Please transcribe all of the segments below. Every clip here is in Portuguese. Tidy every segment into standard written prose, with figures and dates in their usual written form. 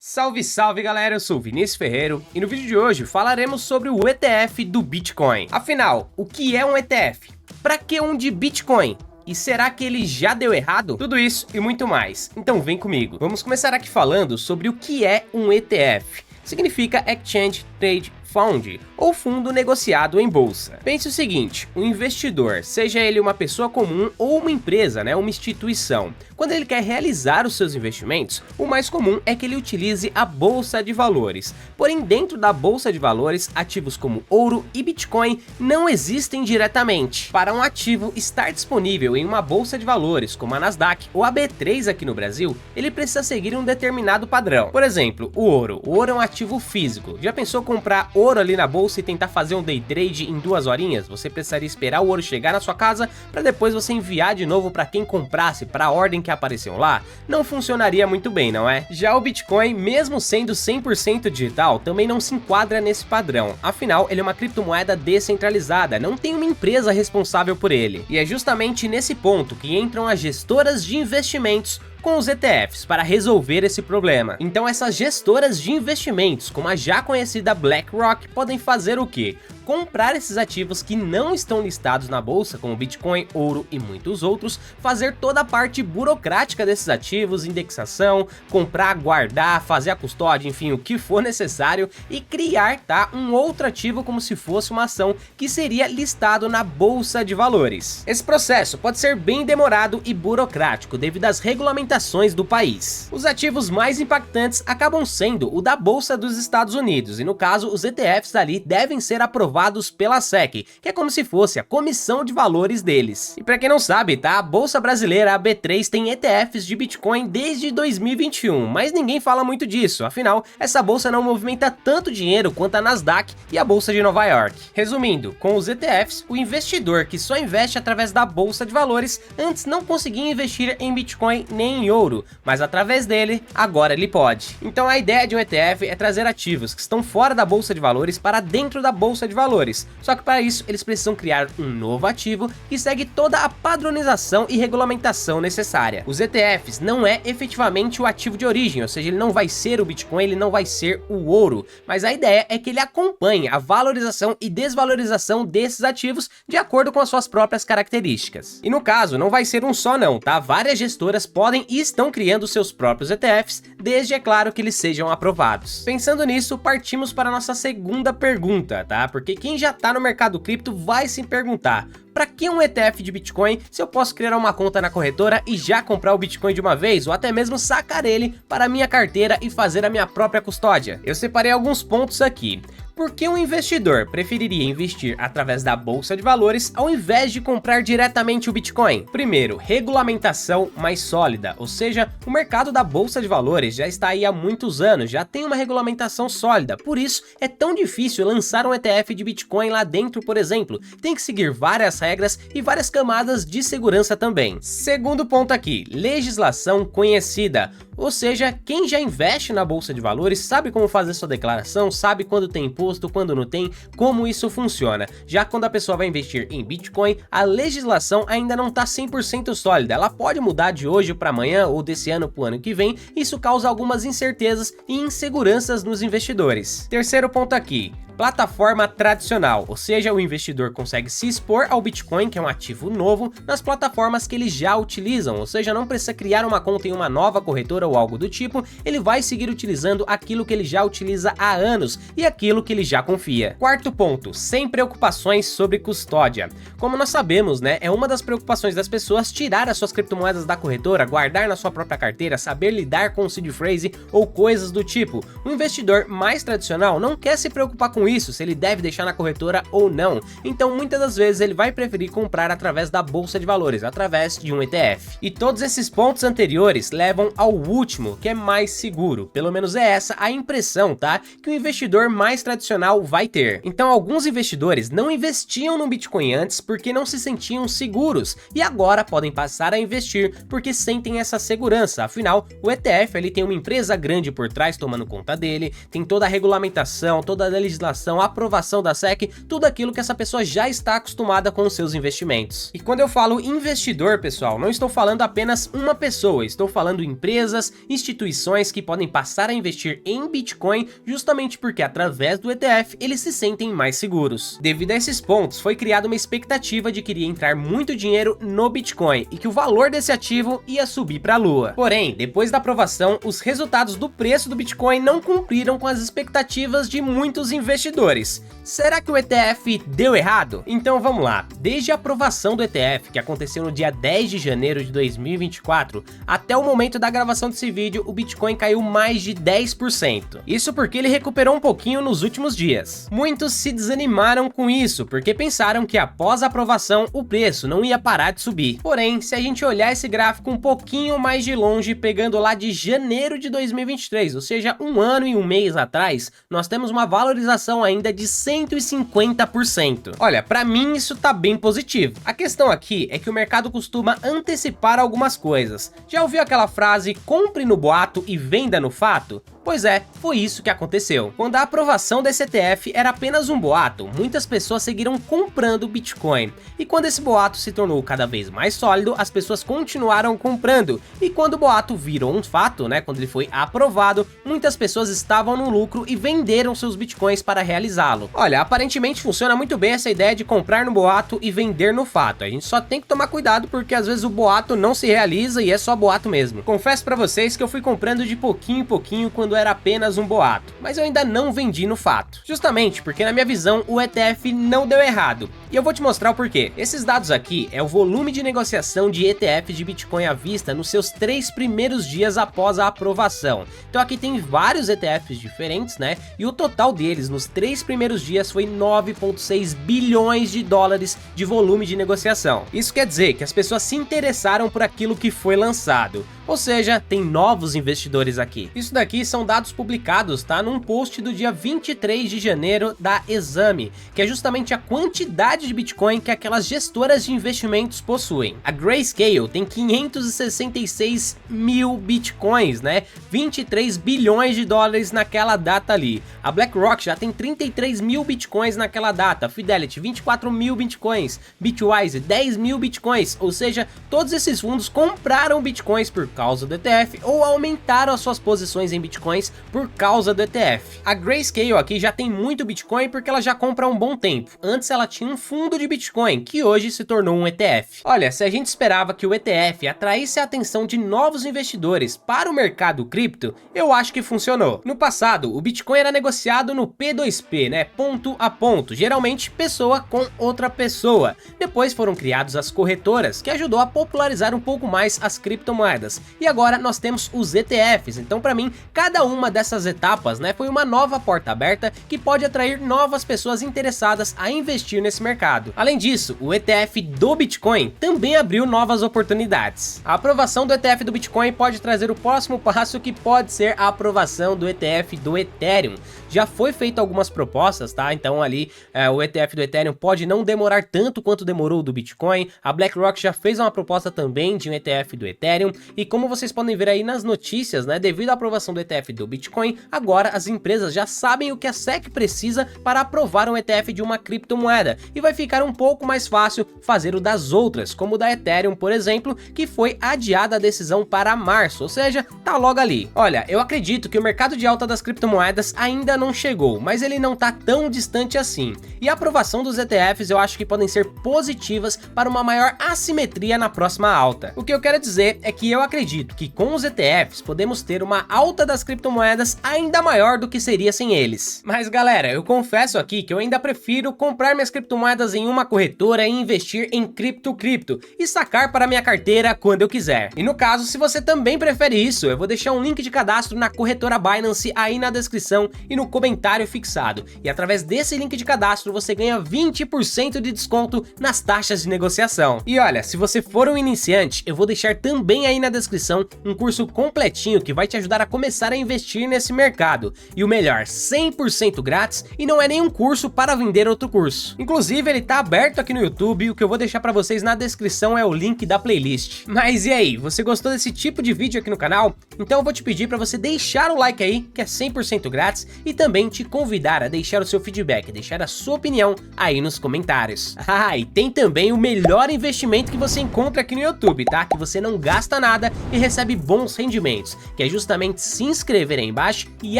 Salve, salve galera, eu sou o Vinícius Ferreiro e no vídeo de hoje falaremos sobre o ETF do Bitcoin. Afinal, o que é um ETF? Para que um de Bitcoin? E será que ele já deu errado? Tudo isso e muito mais, então vem comigo. Vamos começar aqui falando sobre o que é um ETF. Significa Exchange Trade Fund, ou fundo negociado em bolsa. Pense o seguinte, um investidor, seja ele uma pessoa comum ou uma empresa, uma instituição, quando ele quer realizar os seus investimentos, o mais comum é que ele utilize a bolsa de valores. Porém, dentro da bolsa de valores, ativos como ouro e Bitcoin não existem diretamente. Para um ativo estar disponível em uma bolsa de valores, como a Nasdaq ou a B3 aqui no Brasil, ele precisa seguir um determinado padrão. Por exemplo, o ouro. O ouro é um ativo físico. Já pensou comprar ouro ali na bolsa e tentar fazer um day trade em 2 horinhas? Você precisaria esperar o ouro chegar na sua casa para depois você enviar de novo para quem comprasse, para a ordem que apareceu lá? Não funcionaria muito bem, não é? Já o Bitcoin, mesmo sendo 100% digital, também não se enquadra nesse padrão. Afinal, ele é uma criptomoeda descentralizada, não tem uma empresa responsável por ele. E é justamente nesse ponto que entram as gestoras de investimentos com os ETFs para resolver esse problema. Então essas gestoras de investimentos, como a já conhecida BlackRock, podem fazer o quê? Comprar esses ativos que não estão listados na bolsa, como Bitcoin, ouro e muitos outros, fazer toda a parte burocrática desses ativos, indexação, comprar, guardar, fazer a custódia, enfim, o que for necessário e criar, um outro ativo como se fosse uma ação que seria listado na bolsa de valores. Esse processo pode ser bem demorado e burocrático devido às regulamentações do país. Os ativos mais impactantes acabam sendo o da Bolsa dos Estados Unidos e no caso os ETFs ali devem ser aprovados pela SEC, que é como se fosse a comissão de valores deles. E para quem não sabe, a Bolsa Brasileira, a B3, tem ETFs de Bitcoin desde 2021, mas ninguém fala muito disso, afinal, essa bolsa não movimenta tanto dinheiro quanto a Nasdaq e a Bolsa de Nova York. Resumindo, com os ETFs, o investidor que só investe através da Bolsa de Valores antes não conseguia investir em Bitcoin nem em ouro, mas através dele, agora ele pode. Então a ideia de um ETF é trazer ativos que estão fora da Bolsa de Valores para dentro da Bolsa de Valores, só que para isso eles precisam criar um novo ativo que segue toda a padronização e regulamentação necessária. Os ETFs não é efetivamente o ativo de origem, ou seja, ele não vai ser o Bitcoin, ele não vai ser o ouro, mas a ideia é que ele acompanhe a valorização e desvalorização desses ativos de acordo com as suas próprias características. E no caso, não vai ser um só não, Várias gestoras podem e estão criando seus próprios ETFs, desde, é claro, que eles sejam aprovados. Pensando nisso, partimos para a nossa segunda pergunta, Porque quem já tá no mercado cripto vai se perguntar: para que um ETF de Bitcoin se eu posso criar uma conta na corretora e já comprar o Bitcoin de uma vez, ou até mesmo sacar ele para a minha carteira e fazer a minha própria custódia? Eu separei alguns pontos aqui. Por que um investidor preferiria investir através da Bolsa de Valores ao invés de comprar diretamente o Bitcoin? Primeiro, regulamentação mais sólida, ou seja, o mercado da Bolsa de Valores já está aí há muitos anos, já tem uma regulamentação sólida, por isso é tão difícil lançar um ETF de Bitcoin lá dentro, por exemplo. Tem que seguir várias regras e várias camadas de segurança também. Segundo ponto aqui, legislação conhecida. Ou seja, quem já investe na Bolsa de Valores sabe como fazer sua declaração, sabe quando tem imposto, quando não tem, como isso funciona. Já quando a pessoa vai investir em Bitcoin, a legislação ainda não está 100% sólida, ela pode mudar de hoje para amanhã ou desse ano para o ano que vem, isso causa algumas incertezas e inseguranças nos investidores. Terceiro ponto aqui, plataforma tradicional, ou seja, o investidor consegue se expor ao Bitcoin, que é um ativo novo, nas plataformas que eles já utilizam, ou seja, não precisa criar uma conta em uma nova corretora ou algo do tipo, ele vai seguir utilizando aquilo que ele já utiliza há anos e aquilo que ele já confia. Quarto ponto, sem preocupações sobre custódia. Como nós sabemos, é uma das preocupações das pessoas tirar as suas criptomoedas da corretora, guardar na sua própria carteira, saber lidar com o seed phrase ou coisas do tipo. O investidor mais tradicional não quer se preocupar com isso, se ele deve deixar na corretora ou não, então muitas das vezes ele vai preferir comprar através da Bolsa de Valores, através de um ETF. E todos esses pontos anteriores levam ao último, que é mais seguro, pelo menos é essa a impressão, que o investidor mais tradicional vai ter. Então alguns investidores não investiam no Bitcoin antes porque não se sentiam seguros, e agora podem passar a investir porque sentem essa segurança, afinal o ETF ele tem uma empresa grande por trás tomando conta dele, tem toda a regulamentação, toda a legislação autorização, aprovação da SEC, tudo aquilo que essa pessoa já está acostumada com os seus investimentos. E quando eu falo investidor, pessoal, não estou falando apenas uma pessoa, estou falando empresas, instituições que podem passar a investir em Bitcoin justamente porque através do ETF eles se sentem mais seguros. Devido a esses pontos, foi criada uma expectativa de que iria entrar muito dinheiro no Bitcoin e que o valor desse ativo ia subir para a lua. Porém, depois da aprovação, os resultados do preço do Bitcoin não cumpriram com as expectativas de muitos investidores. Será que o ETF deu errado? Então vamos lá. Desde a aprovação do ETF, que aconteceu no dia 10 de janeiro de 2024, até o momento da gravação desse vídeo, o Bitcoin caiu mais de 10%. Isso porque ele recuperou um pouquinho nos últimos dias. Muitos se desanimaram com isso, porque pensaram que após a aprovação, o preço não ia parar de subir. Porém, se a gente olhar esse gráfico um pouquinho mais de longe, pegando lá de janeiro de 2023, ou seja, um ano e um mês atrás, nós temos uma valorização ainda de 150%. Olha, pra mim isso tá bem positivo. A questão aqui é que o mercado costuma antecipar algumas coisas. Já ouviu aquela frase, compre no boato e venda no fato? Pois é, foi isso que aconteceu. Quando a aprovação desse ETF era apenas um boato, muitas pessoas seguiram comprando Bitcoin. E quando esse boato se tornou cada vez mais sólido, as pessoas continuaram comprando. E quando o boato virou um fato, né, quando ele foi aprovado, muitas pessoas estavam no lucro e venderam seus Bitcoins para realizá-lo. Olha, aparentemente funciona muito bem essa ideia de comprar no boato e vender no fato. A gente só tem que tomar cuidado porque às vezes o boato não se realiza e é só boato mesmo. Confesso pra vocês que eu fui comprando de pouquinho em pouquinho quando era apenas um boato, mas eu ainda não vendi no fato. Justamente porque na minha visão o ETF não deu errado. E eu vou te mostrar o porquê. Esses dados aqui é o volume de negociação de ETF de Bitcoin à vista nos seus 3 primeiros dias após a aprovação. Então aqui tem vários ETFs diferentes, né? E o total deles nos 3 primeiros dias foi 9,6 bilhões de dólares de volume de negociação. Isso quer dizer que as pessoas se interessaram por aquilo que foi lançado. Ou seja, tem novos investidores aqui. Isso daqui são dados publicados, tá? Num post do dia 23 de janeiro da Exame, que é justamente a quantidade de Bitcoin que aquelas gestoras de investimentos possuem. A Grayscale tem 566 mil Bitcoins, né? 23 bilhões de dólares naquela data ali. A BlackRock já tem 33 mil Bitcoins naquela data. Fidelity, 24 mil Bitcoins. Bitwise, 10 mil Bitcoins. Ou seja, todos esses fundos compraram Bitcoins por causa do ETF ou aumentaram as suas posições em Bitcoins por causa do ETF. A Grayscale aqui já tem muito Bitcoin porque ela já compra há um bom tempo. Antes ela tinha um fundo de Bitcoin, que hoje se tornou um ETF. Olha, se a gente esperava que o ETF atraísse a atenção de novos investidores para o mercado cripto, eu acho que funcionou. No passado, o Bitcoin era negociado no P2P, né, ponto a ponto, geralmente pessoa com outra pessoa. Depois foram criados as corretoras, que ajudou a popularizar um pouco mais as criptomoedas. E agora nós temos os ETFs, então para mim, cada uma dessas etapas, né, foi uma nova porta aberta que pode atrair novas pessoas interessadas a investir nesse mercado. Além disso, o ETF do Bitcoin também abriu novas oportunidades. A aprovação do ETF do Bitcoin pode trazer o próximo passo, que pode ser a aprovação do ETF do Ethereum. Já foi feito algumas propostas, tá? Então ali o ETF do Ethereum pode não demorar tanto quanto demorou o do Bitcoin. A BlackRock já fez uma proposta também de um ETF do Ethereum. E como vocês podem ver aí nas notícias, né, devido à aprovação do ETF do Bitcoin, agora as empresas já sabem o que a SEC precisa para aprovar um ETF de uma criptomoeda. E vai ficar um pouco mais fácil fazer o das outras, como o da Ethereum, por exemplo, que foi adiada a decisão para março, ou seja, tá logo ali. Olha, eu acredito que o mercado de alta das criptomoedas ainda não chegou, mas ele não tá tão distante assim. E a aprovação dos ETFs eu acho que podem ser positivas para uma maior assimetria na próxima alta. O que eu quero dizer é que eu acredito que com os ETFs podemos ter uma alta das criptomoedas ainda maior do que seria sem eles. Mas galera, eu confesso aqui que eu ainda prefiro comprar minhas criptomoedas em uma corretora e investir em cripto e sacar para minha carteira quando eu quiser. E no caso, se você também prefere isso, eu vou deixar um link de cadastro na corretora Binance aí na descrição e no comentário fixado. E através desse link de cadastro você ganha 20% de desconto nas taxas de negociação. E olha, se você for um iniciante, eu vou deixar também aí na descrição um curso completinho que vai te ajudar a começar a investir nesse mercado. E o melhor, 100% grátis, e não é nenhum curso para vender outro curso. Inclusive, Inclusive ele tá aberto aqui no YouTube e o que eu vou deixar pra vocês na descrição é o link da playlist. Mas e aí, você gostou desse tipo de vídeo aqui no canal? Então eu vou te pedir pra você deixar o like aí, que é 100% grátis, e também te convidar a deixar o seu feedback, deixar a sua opinião aí nos comentários. Ah, e tem também o melhor investimento que você encontra aqui no YouTube, tá? Que você não gasta nada e recebe bons rendimentos, que é justamente se inscrever aí embaixo e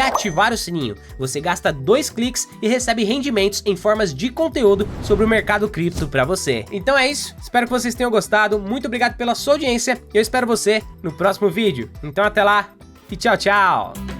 ativar o sininho. Você gasta 2 cliques e recebe rendimentos em formas de conteúdo sobre o mercado cripto pra você. Então é isso, espero que vocês tenham gostado, muito obrigado pela sua audiência e eu espero você no próximo vídeo. Então até lá e tchau, tchau!